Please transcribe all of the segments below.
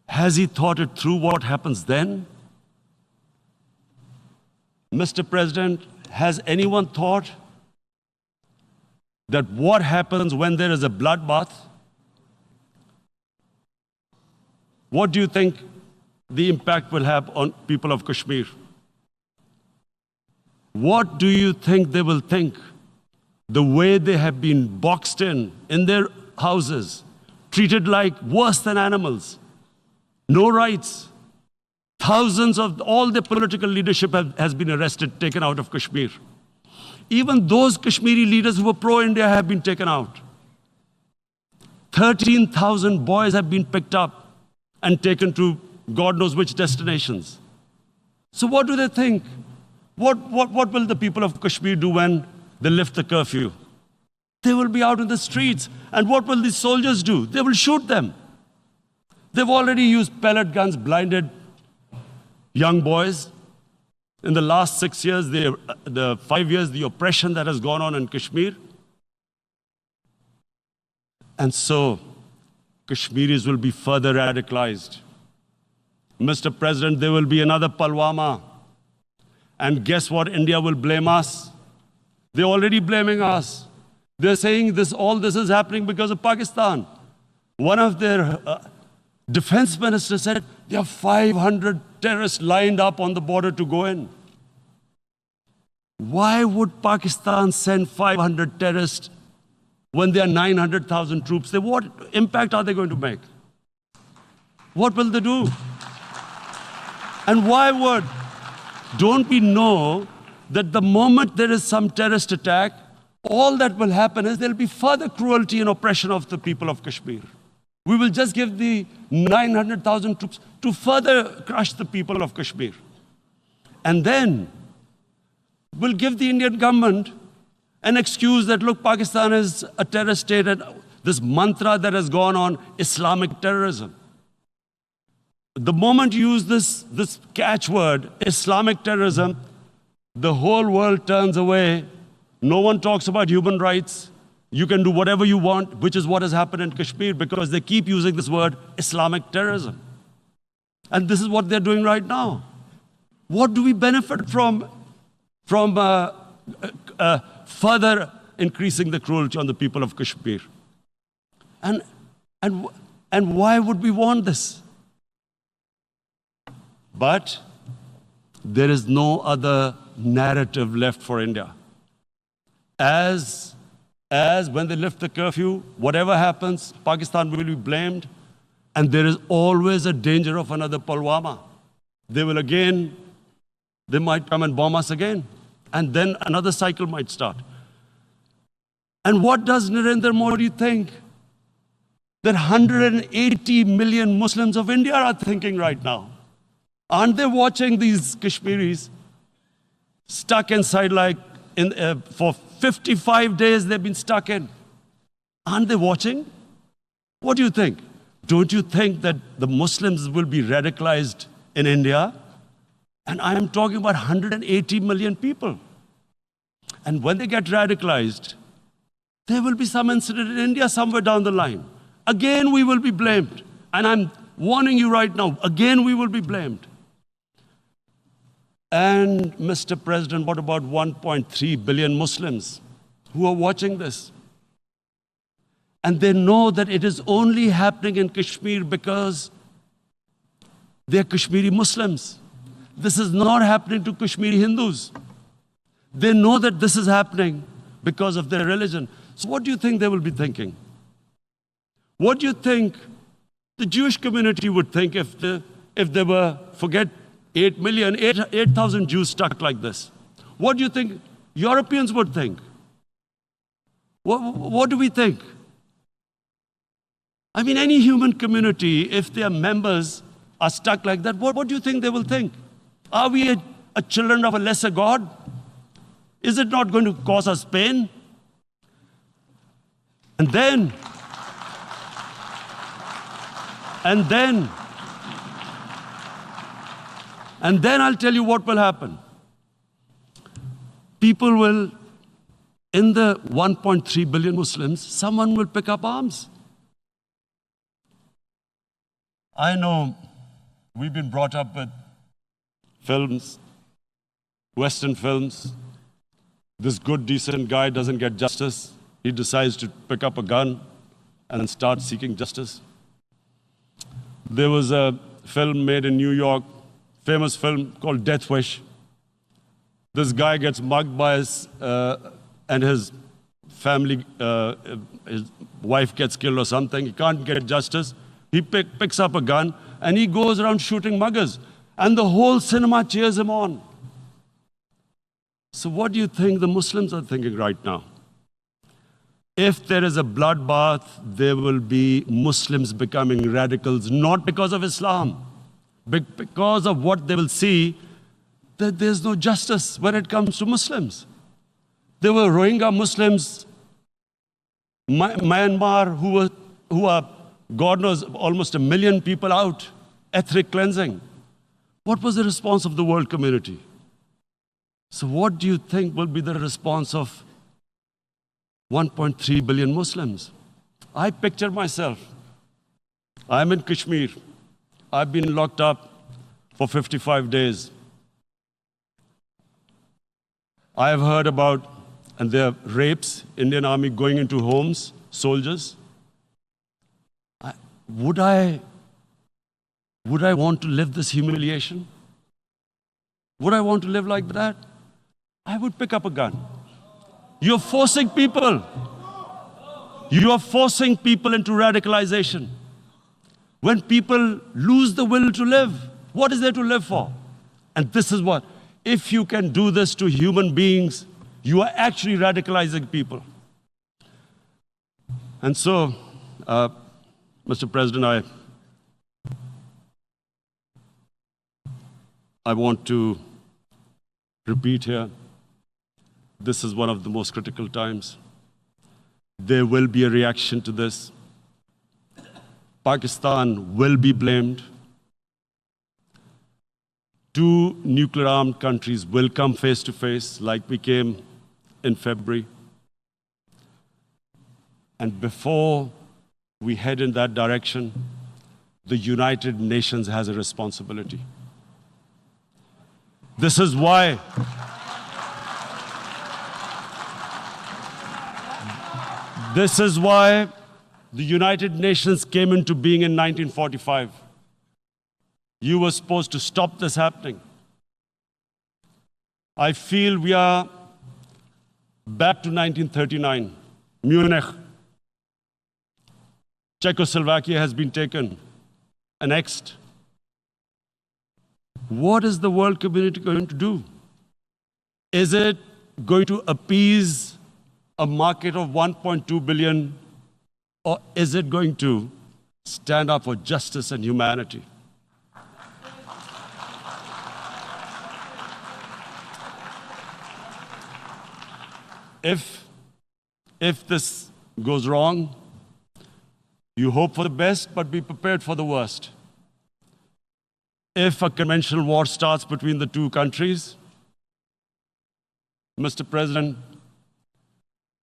Has he thought it through what happens then? Mr. President, has anyone thought that what happens when there is a bloodbath? What do you think the impact will have on people of Kashmir? What do you think they will think? The way they have been boxed in their houses, treated like worse than animals, no rights. Thousands of all the political leadership has been arrested, taken out of Kashmir. Even those Kashmiri leaders who were pro-India have been taken out. 13,000 boys have been picked up and taken to God knows which destinations. So what do they think? What will the people of Kashmir do when they lift the curfew? They will be out in the streets. And what will these soldiers do? They will shoot them. They've already used pellet guns, blinded young boys. In the last 6 years, the 5 years, the oppression that has gone on in Kashmir. And so, Kashmiris will be further radicalized. Mr. President, there will be another Pulwama. And guess what? India will blame us. They're already blaming us. They're saying all this is happening because of Pakistan. One of their defense ministers said, there are 500 terrorists lined up on the border to go in. Why would Pakistan send 500 terrorists when there are 900,000 troops? What impact are they going to make? What will they do? And why would? Don't we know that the moment there is some terrorist attack, all that will happen is there will be further cruelty and oppression of the people of Kashmir. We will just give the 900,000 troops to further crush the people of Kashmir. And then we'll give the Indian government an excuse that, look, Pakistan is a terrorist state, and this mantra that has gone on, Islamic terrorism. The moment you use this catchword, Islamic terrorism, the whole world turns away. No one talks about human rights. You can do whatever you want, which is what has happened in Kashmir, because they keep using this word, Islamic terrorism. And this is what they're doing right now. What do we benefit from further increasing the cruelty on the people of Kashmir? And why would we want this? But there is no other narrative left for India. As when they lift the curfew, whatever happens, Pakistan will be blamed, and there is always a danger of another Pulwama. They might come and bomb us again, and then another cycle might start. And what does Narendra Modi think? That 180 million Muslims of India are thinking right now. Aren't they watching these Kashmiris stuck inside for 55 days they've been stuck in? Aren't they watching? What do you think? Don't you think that the Muslims will be radicalized in India? And I am talking about 180 million people. And when they get radicalized, there will be some incident in India somewhere down the line. Again, we will be blamed. And I'm warning you right now, again, we will be blamed. And Mr. President, what about 1.3 billion Muslims who are watching this? And they know that it is only happening in Kashmir because they're Kashmiri Muslims. This is not happening to Kashmiri Hindus. They know that this is happening because of their religion. So what do you think they will be thinking? What do you think the Jewish community would think if they were, forget 8,000 Jews stuck like this? What do you think Europeans would think? What do we think? I mean, any human community, if their members are stuck like that, what do you think they will think? Are we a children of a lesser God? Is it not going to cause us pain? And then I'll tell you what will happen. People will, in the 1.3 billion Muslims, someone will pick up arms. I know we've been brought up with films, Western films. This good, decent guy doesn't get justice. He decides to pick up a gun and start seeking justice. There was a film made in New York, famous film called Death Wish. This guy gets mugged by and his family, his wife gets killed or something. He can't get justice. He picks up a gun and he goes around shooting muggers. And the whole cinema cheers him on. So what do you think the Muslims are thinking right now? If there is a bloodbath, there will be Muslims becoming radicals, not because of Islam, but because of what they will see, that there's no justice when it comes to Muslims. There were Rohingya Muslims, Myanmar, who are, God knows, almost 1 million people out, ethnic cleansing. What was the response of the world community? So what do you think will be the response of 1.3 billion Muslims? I picture myself. I'm in Kashmir. I've been locked up for 55 days. I have heard about, and there are rapes, Indian Army going into homes, soldiers. Would I want to live this humiliation? Would I want to live like that? I would pick up a gun. You're forcing people. You are forcing people into radicalization. When people lose the will to live, what is there to live for? And this is what, if you can do this to human beings, you are actually radicalizing people. And so, Mr. President, I want to repeat here, this is one of the most critical times. There will be a reaction to this. Pakistan will be blamed. 2 nuclear-armed countries will come face to face like we came in February. And before we head in that direction, the United Nations has a responsibility. This is why the United Nations came into being in 1945. You were supposed to stop this happening. I feel we are back to 1939. Munich, Czechoslovakia has been taken, annexed. What is the world community going to do? Is it going to appease a market of 1.2 billion, or is it going to stand up for justice and humanity? If this goes wrong, you hope for the best, but be prepared for the worst. If a conventional war starts between the 2 countries, Mr. President,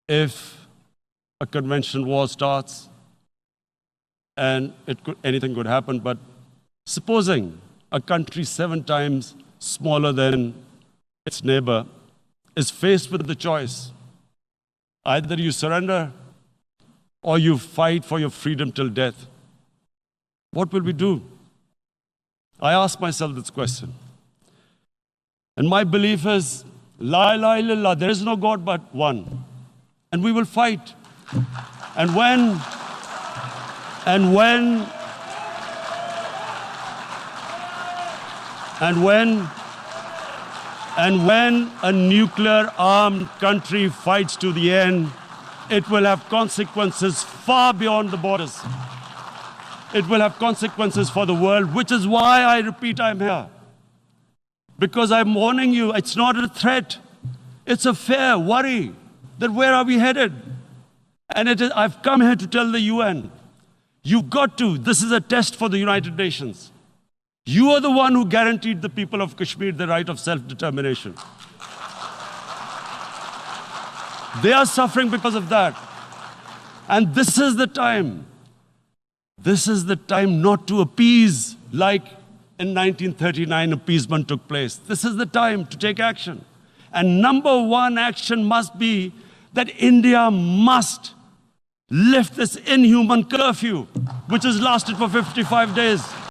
if a conventional war starts, and anything could happen, but supposing a country 7 times smaller than its neighbor is faced with the choice, either you surrender or you fight for your freedom till death, what will we do? I ask myself this question. And my belief is, La ilaha illallah, there is no God but one. And we will fight. And when a nuclear-armed country fights to the end, it will have consequences far beyond the borders. It will have consequences for the world, which is why I repeat I'm here. Because I'm warning you, it's not a threat. It's a fair worry that where are we headed? And I've come here to tell the UN, you've got to, this is a test for the United Nations. You are the one who guaranteed the people of Kashmir the right of self-determination. They are suffering because of that. And this is the time This is the time not to appease like in 1939 appeasement took place. This is the time to take action. And number one action must be that India must lift this inhuman curfew, which has lasted for 55 days.